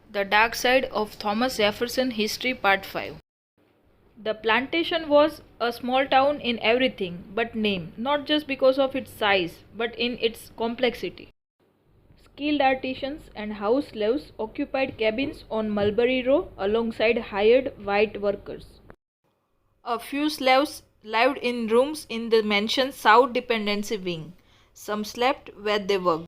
The Dark Side of Thomas Jefferson History Part 5. The plantation was a small town in everything but name, not just because of its size, but in its complexity. Skilled artisans and house slaves occupied cabins on Mulberry Row alongside hired white workers. A few slaves lived in rooms in the mansion's South Dependency Wing. Some slept where they worked.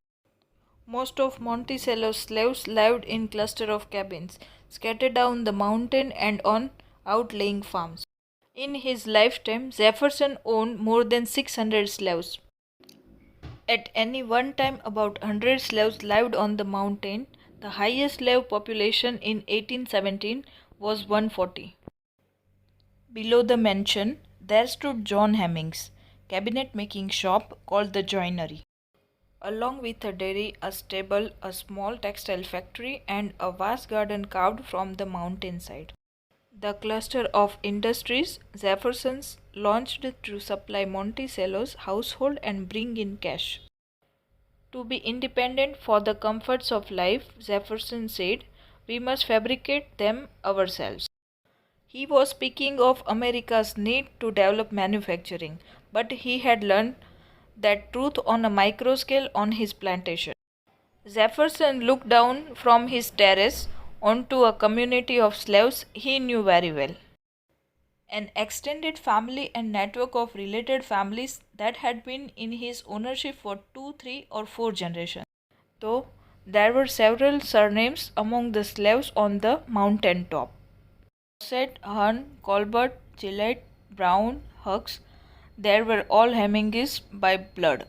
Most of Monticello's slaves lived in clusters of cabins, scattered down the mountain and on outlying farms. In his lifetime, Jefferson owned more than 600 slaves. At any one time, about 100 slaves lived on the mountain. The highest slave population in 1817 was 140. Below the mansion, there stood John Hemming's cabinet-making shop called the Joinery, along with a dairy, a stable, a small textile factory, and a vast garden carved from the mountainside. The cluster of industries Jefferson's launched to supply Monticello's household and bring in cash. To be independent for the comforts of life, Jefferson said, we must fabricate them ourselves. He was speaking of America's need to develop manufacturing, but he had learned that truth on a micro scale on his plantation. Jefferson looked down from his terrace onto a community of slaves he knew very well. An extended family and network of related families that had been in his ownership for 2, 3, or 4 generations. Though there were several surnames among the slaves on the mountain top. Fawcett, Hearn, Colbert, Gillette, Brown, Hucks, they were all Hemmings by blood.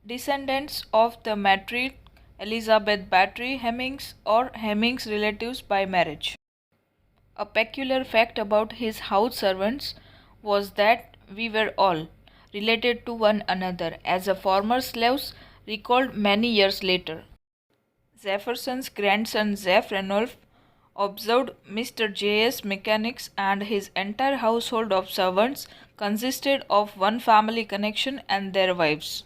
Descendants of the matriarch Elizabeth Battery Hemmings or Hemmings relatives by marriage. A peculiar fact about his house servants was that we were all related to one another, as a former slaves recalled many years later. Jefferson's grandson Jeff Ranulph observed Mr. J.S. mechanics, and his entire household of servants consisted of one family connection and their wives.